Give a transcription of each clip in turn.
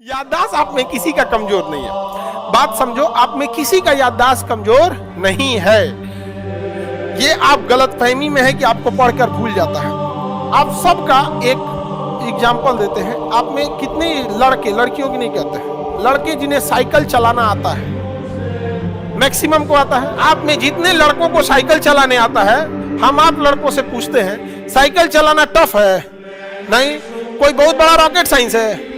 याददाश्त आप में किसी का कमजोर नहीं है। बात समझो, आप में किसी का याददाश्त कमजोर नहीं है। ये आप गलतफहमी में है कि आपको पढ़कर भूल जाता है। आप सबका एक एग्जाम्पल देते हैं। आप में कितने लड़के, लड़कियों की नहीं कहते हैं, लड़के जिन्हें साइकिल चलाना आता है, मैक्सिमम को आता है। आप में जितने लड़कों को साइकिल चलाने आता है, हम आप लड़कों से पूछते हैं साइकिल चलाना टफ है? नहीं। कोई बहुत बड़ा रॉकेट साइंस है?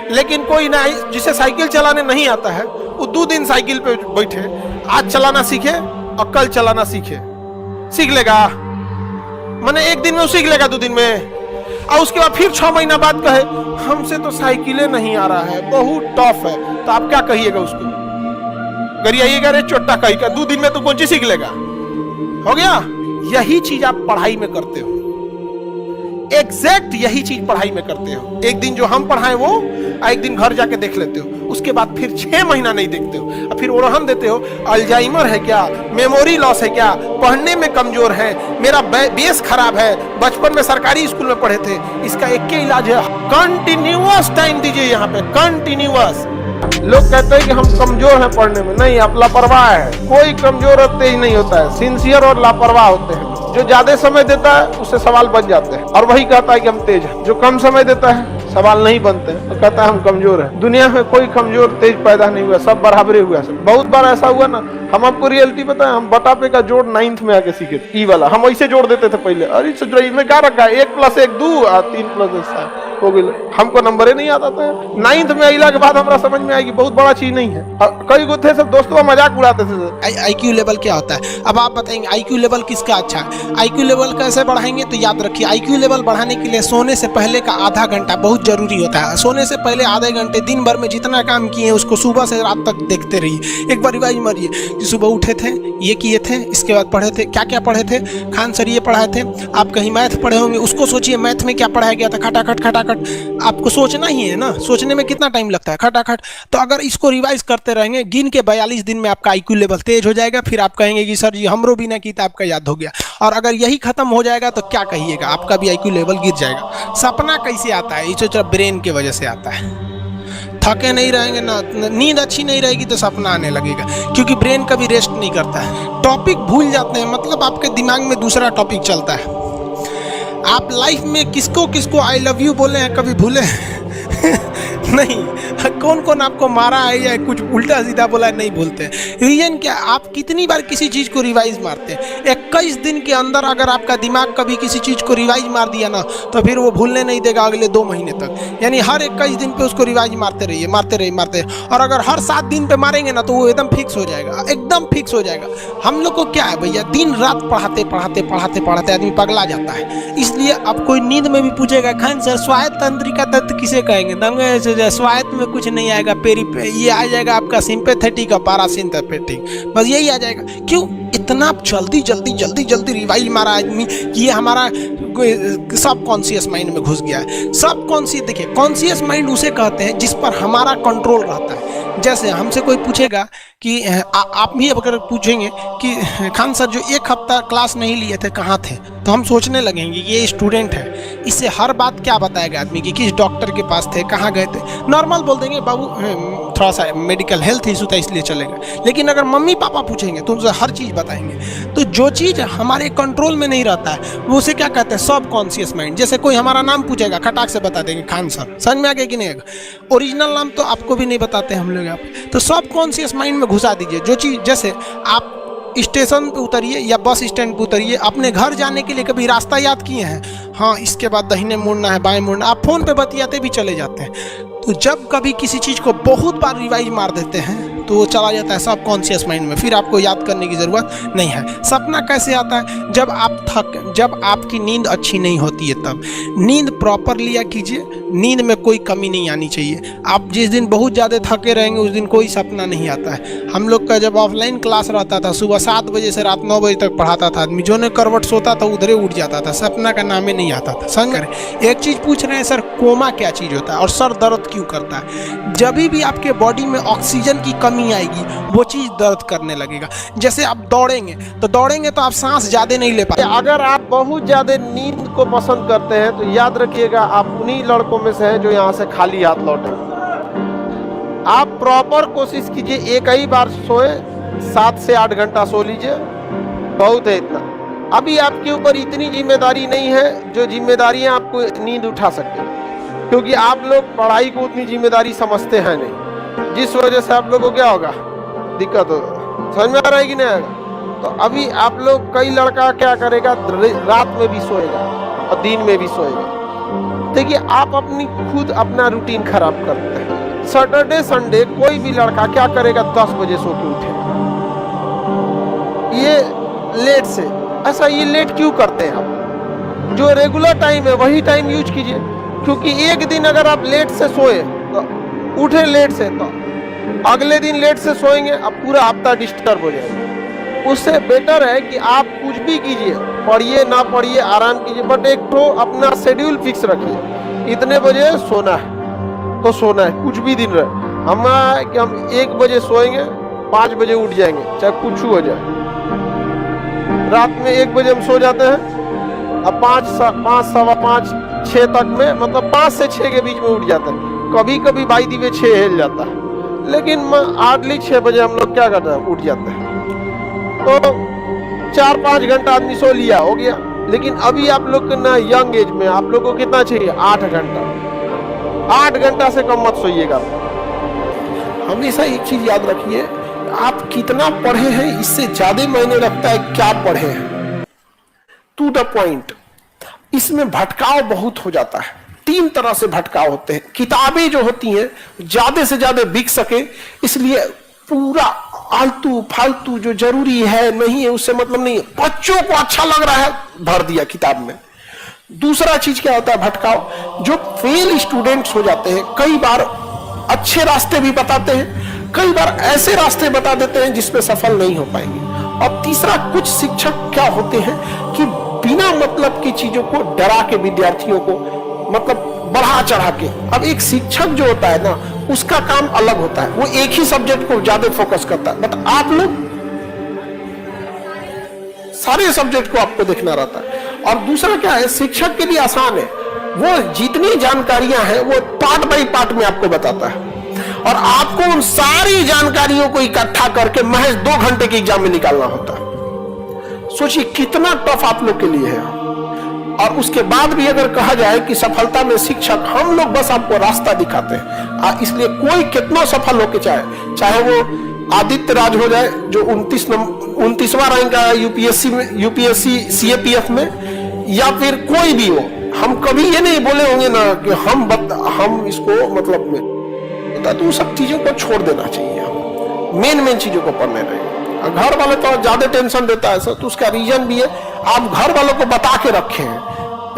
लेकिन कोई ना जिसे साइकिल चलाने नहीं आता है, वो 2 दिन साइकिल पे बैठे, आज चलाना सीखे और कल चलाना सीख लेगा। माने एक दिन में वो सीख लेगा, 2 दिन में, और उसके बाद फिर 6 महीना बाद कहे हमसे तो साइकिलें नहीं आ रहा है, बहुत टफ है। तो आप क्या कहिएगा उसको? गरियाइएगा, रे चोट्टा कहिएगा, 2 दिन में तो कौन चीज सीख लेगा? हो गया। यही चीज आप पढ़ाई में करते हो, एग्जैक्ट यही चीज पढ़ाई में करते हो। एक दिन जो हम पढ़ाएं वो एक दिन घर जाके देख लेते हो, उसके बाद फिर 6 महीना नहीं देखते हो, और फिर ओरहन देते हो अल्जाइमर है क्या, मेमोरी लॉस है क्या, पढ़ने में कमजोर है, मेरा बेस खराब है, बचपन में सरकारी स्कूल में पढ़े थे। इसका एक ही इलाज है, कंटिन्यूअस टाइम दीजिए। यहाँ पे कंटिन्यूअस। लोग कहते हैं कि हम कमजोर हैं पढ़ने में, नहीं, आप लापरवाह है। कोई कमजोर और तेज नहीं होता है, सिंसियर और लापरवाह होते हैं। जो ज्यादा समय देता है उससे सवाल बन जाते हैं, और वही कहता है कि हम तेज हैं। जो कम समय देता है सवाल नहीं बनते हैं, तो कहता है हम कमजोर हैं। दुनिया में कोई कमजोर तेज पैदा नहीं हुआ, सब बराबरी हुआ। सब बहुत बार ऐसा हुआ ना, हम आपको रियलिटी बताएं, हम बटापे का जोड़ 9th में आके सीखे थे। ई वाला हम ऐसे जोड़ देते थे पहले, अरे इसमें क्या रखा है, 1 + 1 2 और 3 + 1 7 हो गई। हमको नंबर ही नहीं आता था। 9th में अला के बाद हमारा समझ में आएगी बहुत बड़ा चीज नहीं है। कई गो थे सब दोस्तों मजाक उड़ाते थे। IQ लेवल क्या होता है? अब आप बताएंगे IQ लेवल किसका अच्छा है? IQ लेवल कैसे बढ़ाएंगे? तो याद रखिए, IQ लेवल बढ़ाने के लिए सोने से पहले का आधा घंटा बहुत जरूरी होता है। सोने से पहले आधे घंटे दिन भर में जितना काम किए उसको सुबह से रात तक देखते रहिए। एक बार रिवाइज मारिए कि सुबह उठे थे, ये किए थे, इसके बाद पढ़े थे, क्या क्या पढ़े थे। खान सर ये पढ़ाए थे, आप कहीं मैथ पढ़े होंगे, उसको सोचिए मैथ में क्या पढ़ाया गया था। खटाखट खटाखट आपको सोचना ही है ना, सोचने में कितना टाइम लगता है, खटाखट। तो अगर इसको रिवाइज करते रहेंगे, गिन के 42 दिन में आपका IQ लेवल तेज हो जाएगा। फिर आप कहेंगे कि सर जी हमरो बिना की आपका याद हो गया। और अगर यही खत्म हो जाएगा तो क्या कहिएगा, आपका भी IQ लेवल गिर जाएगा। सपना कैसे आता है? ये ब्रेन की वजह से आता है। थके नहीं रहेंगे ना, नींद अच्छी नहीं रहेगी तो सपना आने लगेगा, क्योंकि ब्रेन कभी रेस्ट नहीं करता है। टॉपिक भूल जाते हैं, मतलब आपके दिमाग में दूसरा टॉपिक चलता है। आप लाइफ में किसको किसको आई लव यू बोले हैं, कभी भूले नहीं? कौन कौन आपको मारा है या कुछ उल्टा सीधा बोला है, नहीं भूलते। रीजन क्या? आप कितनी बार किसी चीज़ को रिवाइज मारते हैं। 21 दिन के अंदर अगर आपका दिमाग कभी किसी चीज़ को रिवाइज मार दिया ना, तो फिर वो भूलने नहीं देगा अगले 2 महीने तक। यानी हर 21 दिन पे उसको रिवाइज मारते रहिए, मारते रहिए, मारते रहिए। और अगर हर 7 दिन पे मारेंगे ना, तो वो एकदम फिक्स हो जाएगा, एकदम फिक्स हो जाएगा। हम लोग को क्या है भैया, दिन रात पढ़ाते पढ़ाते पढ़ाते पढ़ाते आदमी पगला जाता है। इसलिए अब कोई नींद में भी पूछेगा खान सर स्वायत्त तंत्रिका तत्व किसे कहेंगे, स्वायत्त में कुछ नहीं आएगा, ये आ जाएगा आपका सिंपैथेटिक और पैरासिम्पैथेटिक, बस यही आ जाएगा। क्यों इतना जल्दी जल्दी जल्दी जल्दी रिवाइज मारा आदमी कि ये हमारा सब कॉन्शियस माइंड में घुस गया है। सब कॉन्शियस, देखिए कॉन्शियस माइंड उसे कहते हैं जिस पर हमारा कंट्रोल रहता है। जैसे हमसे कोई पूछेगा कि आप भी अगर पूछेंगे कि खान सर जो 1 हफ्ता क्लास नहीं लिए थे कहाँ थे, तो हम सोचने लगेंगे ये स्टूडेंट है, इससे हर बात क्या बताएगा आदमी कि किस डॉक्टर के पास थे, कहाँ गए थे। नॉर्मल बोल देंगे बाबू थोड़ा सा मेडिकल हेल्थ इशू था इसलिए चले गए। लेकिन अगर मम्मी पापा पूछेंगे तो उनसे हर चीज़ बताएंगे। तो जो चीज़ हमारे कंट्रोल में नहीं रहता है वो उसे क्या कहते हैं, सब कॉन्शियस माइंड। जैसे कोई हमारा नाम पूछेगा, खटाक से बता देंगे खान सर, समझ में आ गया कि नहीं? ओरिजिनल नाम तो आपको भी नहीं बताते हम लोग यहाँ पे। तो सब कॉन्शियस माइंड में घुसा दीजिए जो चीज़। जैसे आप स्टेशन पे उतरिए या बस स्टैंड पे उतरिए, अपने घर जाने के लिए कभी रास्ता याद किए हैं? हाँ, इसके बाद दाहिने मुड़ना है, बाएं मुड़ना। आप फोन पे बतियाते भी चले जाते हैं। तो जब कभी किसी चीज़ को बहुत बार रिवाइज मार देते हैं तो वो चला जाता है सब कॉन्शियस माइंड में, फिर आपको याद करने की ज़रूरत नहीं है। सपना कैसे आता है? जब आपकी नींद अच्छी नहीं होती है तब। नींद प्रॉपर लिया कीजिए, नींद में कोई कमी नहीं आनी चाहिए। आप जिस दिन बहुत ज़्यादा थके रहेंगे उस दिन कोई सपना नहीं आता है। हम लोग का जब ऑफलाइन क्लास रहता था, सुबह 7 बजे से रात 9 बजे तक पढ़ाता था आदमी, जो ने करवट सोता था उधरे उठ जाता था, सपना का नाम ही नहीं आता था। समझ रहे? एक चीज़ पूछ रहे हैं सर, कोमा क्या चीज़ होता है और सर दर्द क्यों करता है? जब भी आपके बॉडी में ऑक्सीजन की कमी आएगी वो चीज़ दर्द करने लगेगा। जैसे आप दौड़ेंगे तो आप सांस ज़्यादा नहीं ले पाएंगे। अगर आप बहुत ज़्यादा नींद को पसंद करते हैं तो याद रखिएगा आप उन्हीं लड़कों में से हैं जो यहाँ से खाली हाथ लौटे। आप प्रॉपर कोशिश कीजिए, एक ही बार सोए, 7 से 8 घंटा सो लीजिए, बहुत है इतना। अभी आपके ऊपर इतनी जिम्मेदारी नहीं है जो जिम्मेदारियां आपको नींद उठा सके, क्योंकि आप लोग पढ़ाई को उतनी जिम्मेदारी समझते हैं नहीं, जिस वजह से आप लोगों को क्या होगा, दिक्कत होगा। समझ में आ रहा है कि नहीं आएगा? तो अभी आप लोग, कई लड़का क्या करेगा, रात में भी सोएगा और दिन में भी सोएगा। देखिए, आप अपनी खुद अपना रूटीन खराब करते हैं। सैटरडे संडे कोई भी लड़का क्या करेगा, 10 बजे सो के उठेगा, ये लेट से। ऐसा ये लेट क्यों करते हैं आप? जो रेगुलर टाइम है वही टाइम यूज कीजिए, क्योंकि एक दिन अगर आप लेट से सोए तो उठे लेट से, तो अगले दिन लेट से सोएंगे, अब पूरा हफ्ता डिस्टर्ब हो जाएगा। उससे बेटर है कि आप कुछ भी कीजिए, पढ़िए ना पढ़िए, आराम कीजिए, बट एक तो अपना शेड्यूल फिक्स रखिए, इतने बजे सोना है तो सोना है, कुछ भी दिन रहे। हम कि हम 1 बजे सोएंगे, 5 बजे उठ जाएंगे, चाहे कुछ हो जाए। रात में 1 बजे हम सो जाते हैं, अब 5, सवा 5, 6 तक में, मतलब 5 से 6 के बीच में उठ जाते हैं। कभी कभी बाई दी में 6 हिल जाता है, लेकिन हार्डली 6 बजे हम लोग क्या करते हैं, उठ जाते हैं। तो 4-5 घंटा आदमी सो लिया, हो गया। लेकिन अभी आप लोग ना यंग एज में आप लोगों को कितना चाहिए, 8 घंटा। 8 घंटा से कम मत सोइएगा। हमेशा एक चीज याद रखिए, आप कितना पढ़े हैं इससे ज्यादा मायने रखता है क्या पढ़े हैं। To the point. इसमें भटकाव बहुत हो जाता है, 3 तरह से भटकाव होते हैं। किताबें जो होती हैं ज्यादा से ज्यादा बिक सके, इसलिए पूरा आलतू फालतू जो जरूरी है नहीं है उससे मतलब नहीं है, बच्चों को अच्छा लग रहा है भर दिया किताब में। दूसरा चीज क्या होता है भटकाव, जो फेल स्टूडेंट्स हो जाते हैं, कई बार अच्छे रास्ते भी बताते हैं, कई बार ऐसे रास्ते बता देते हैं जिसमें सफल नहीं हो पाएंगे। और तीसरा, कुछ शिक्षक क्या होते हैं कि बिना मतलब की चीजों को डरा के विद्यार्थियों को मतलब बढ़ा चढ़ा के। अब एक शिक्षक जो होता है ना, उसका काम अलग होता है, वो एक ही सब्जेक्ट को ज्यादा फोकस करता है, बट आप लोग सारे सब्जेक्ट को आपको देखना रहता है। और दूसरा क्या है, शिक्षक के लिए आसान है, वो जितनी जानकारियां हैं वो पार्ट बाई पार्ट में आपको बताता है, और आपको उन सारी जानकारियों को इकट्ठा करके महज 2 घंटे के एग्जाम में निकालना होता है। सोचिए कितना टफ आप लोग के लिए है। और उसके बाद भी अगर कहा जाए कि सफलता में शिक्षक, हम लोग बस आपको रास्ता दिखाते हैं। इसलिए कोई कितना सफल होके चाहे वो आदित्य राज हो जाए जो 29वां रैंक आया यूपीएससी सीएपीएफ में, या फिर कोई भी हो, हम कभी ये नहीं बोले होंगे ना कि हम इसको मतलब में, तो सब चीजों को छोड़ देना चाहिए, मेन चीजों को पढ़ने रहे। घर वाले तो ज्यादा टेंशन देता है सर, तो उसका रीजन भी है, आप घर वालों को बता के रखे हैं,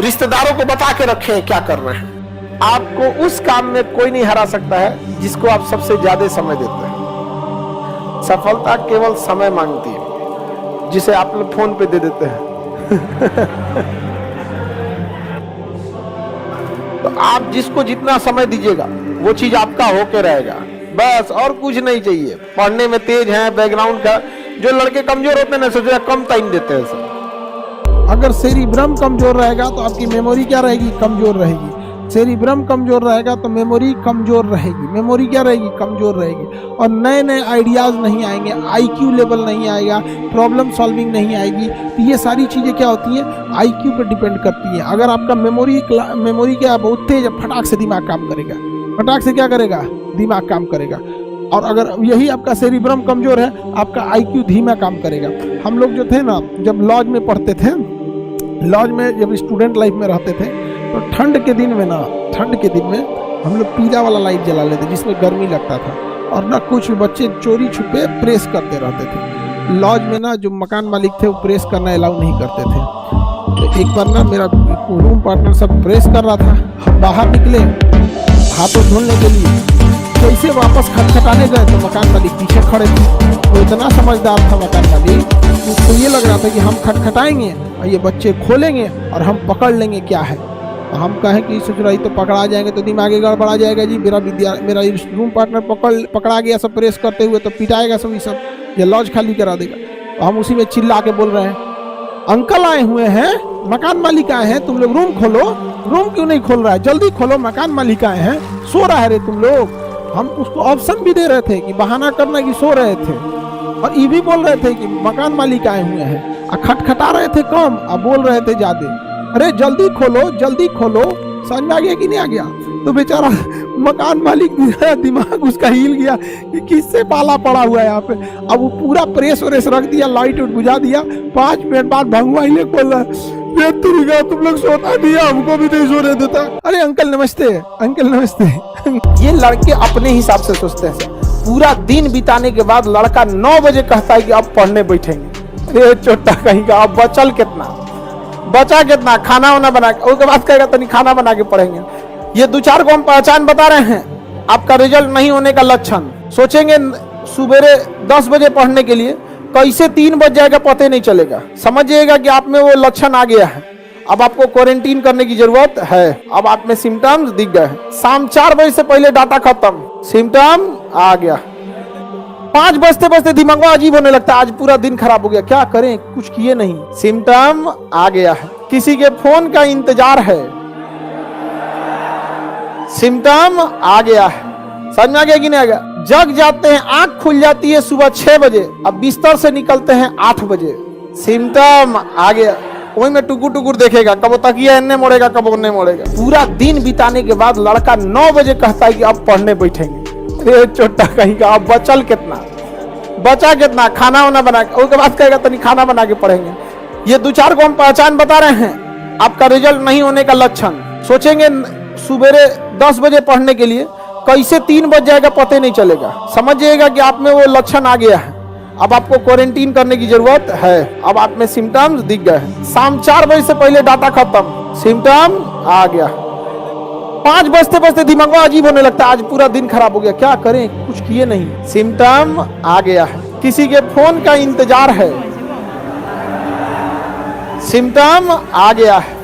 रिश्तेदारों को बता के रखे हैं क्या कर रहे हैं। आपको उस काम में कोई नहीं हरा सकता है जिसको आप सबसे ज्यादा समय देते हैं। सफलता केवल समय मांगती है, जिसे आप लोग फोन पे दे देते हैं। तो आप जिसको जितना समय दीजिएगा वो चीज आपका होके रहेगा, बस और कुछ नहीं चाहिए। पढ़ने में तेज है, बैकग्राउंड का, जो लड़के कमजोर होते हैं ना, सोचा कम टाइम देते हैं सर। अगर सेरिब्रम कमजोर रहेगा तो आपकी मेमोरी क्या रहेगी, कमजोर रहेगी। सेरिब्रम कमजोर रहेगा तो मेमोरी कमजोर रहेगी, मेमोरी क्या रहेगी, कमजोर रहेगी। और नए नए आइडियाज नहीं आएंगे, आईक्यू लेवल नहीं आएगा, प्रॉब्लम सॉल्विंग नहीं आएगी। तो ये सारी चीजें क्या होती हैं, आईक्यू पे डिपेंड करती हैं। अगर आपका मेमोरी क्या बहुत तेज है, फटाक से दिमाग काम करेगा, फटाक से क्या करेगा, दिमाग काम करेगा। और अगर यही आपका सेरिब्रम कमजोर है, आपका आईक्यू धीमा काम करेगा। हम लोग जो थे ना, जब लॉज में पढ़ते थे, लॉज में जब स्टूडेंट लाइफ में रहते थे, तो ठंड के दिन में हम लोग पीला वाला लाइट जला लेते जिसमें गर्मी लगता था, और ना कुछ बच्चे चोरी छुपे प्रेस करते रहते थे। लॉज में ना जो मकान मालिक थे वो प्रेस करना अलाउ नहीं करते थे। तो एक बार ना मेरा रूम पार्टनर सब प्रेस कर रहा था, हम बाहर निकले हाथों धोने के लिए, कैसे वापस खटखटाने गए तो मकान मालिक पीछे खड़े थे। वो इतना समझदार था मकान मालिक, उसको ये लग रहा था कि हम खटखटाएंगे और ये बच्चे खोलेंगे और हम पकड़ लेंगे क्या है। तो हम कहें कि सोच रही तो पकड़ा जाएंगे तो दिमाग गड़बड़ा जाएगा जी, मेरा रूम पार्टनर पकड़ा गया सब प्रेस करते हुए, तो पिटाएगा सब, ये लॉज खाली करा देगा। तो हम उसी में चिल्ला के बोल रहे हैं, अंकल आए हुए हैं, मकान मालिक आए हैं, तुम लोग रूम खोलो। रूम क्यों नहीं खोल रहा है, जल्दी खोलो, मकान मालिक आए हैं, सो रहा है रे तुम लोग। हम उसको ऑप्शन भी दे रहे थे कि बहाना करना कि सो रहे थे, और ये भी बोल रहे थे कि मकान मालिक आए हुए हैं, और खटखटा रहे थे कम और बोल रहे थे ज्यादा। अरे जल्दी खोलो, समझ आ गया कि नहीं आ गया? तो बेचारा मकान मालिक दिमाग उसका हिल गया कि किससे पाला पड़ा हुआ है यहाँ पे। अब वो पूरा प्रेस व्रेस रख दिया, लाइट बुझा दिया। 5 मिनट बाद भंगुआ हिले बोल रहा है, तुम लोग सोता दिया, हमको भी नहीं सोने देता। अरे अंकल नमस्ते, अंकल नमस्ते। ये लड़के अपने हिसाब से सोचते हैं। पूरा दिन बिताने के बाद लड़का 9 बजे कहता है कि अब पढ़ने बैठेंगे। अरे छोटा कहीं का, अब बचा कितना खाना वाना बना के, उसके बाद कहेगा तनी खाना बना के पढ़ेंगे। ये 2-4 को हम पहचान बता रहे हैं आपका रिजल्ट नहीं होने का लक्षण। सोचेंगे सुबेरे 10 बजे पढ़ने के लिए, कैसे 3 बज जाएगा पता नहीं चलेगा। समझिएगा कि आप में वो लक्षण आ गया है। अब आपको क्वारंटीन करने की जरूरत है। अब आप में सिम्टम्स दिख गए हैं। शाम 4 बजे से पहले डाटा खत्म, सिम्टम आ गया। 5 बजते दिमाग अजीब होने लगता है, आज पूरा दिन खराब हो गया, क्या करें, कुछ किए नहीं, सिम्टम आ गया है। किसी के फोन का इंतजार है, सिम्टम आ गया है। समझ में आ गया कि नहीं आ गया? जग जाते हैं, आंख खुल जाती है सुबह 6 बजे, अब बिस्तर से निकलते हैं 8 बजे, सिम्टम आ गया। वही में टुकुर देखेगा, कब तकिया इन्ने मोड़ेगा, कब उन्ने मोड़ेगा। पूरा दिन बिताने के बाद लड़का 9 बजे कहता है कि अब पढ़ने बैठेंगे। अरे छोटा कहीं का, अब बचा कितना खाना वाना बना के, उसके बाद कहेगा तनी खाना बना के पढ़ेंगे। ये 2-4 को हम पहचान बता रहे हैं आपका रिजल्ट नहीं होने का लक्षण। सोचेंगे सुबेरे 10 बजे पढ़ने के लिए, कैसे 3 बज जाएगा पता नहीं चलेगा। समझिएगा कि आप में वो लक्षण आ गया है। अब आपको क्वारंटीन करने की जरूरत है। अब आप में सिम्टम्स दिख गए हैं। शाम 4 बजे से पहले डाटा खत्म, सिम्टम आ गया। 5 बजते दिमाग अजीब होने लगता है, आज पूरा दिन खराब हो गया, क्या करें, कुछ किए नहीं, सिम्टम आ गया है। किसी के फोन का इंतजार है, सिम्टम आ गया है।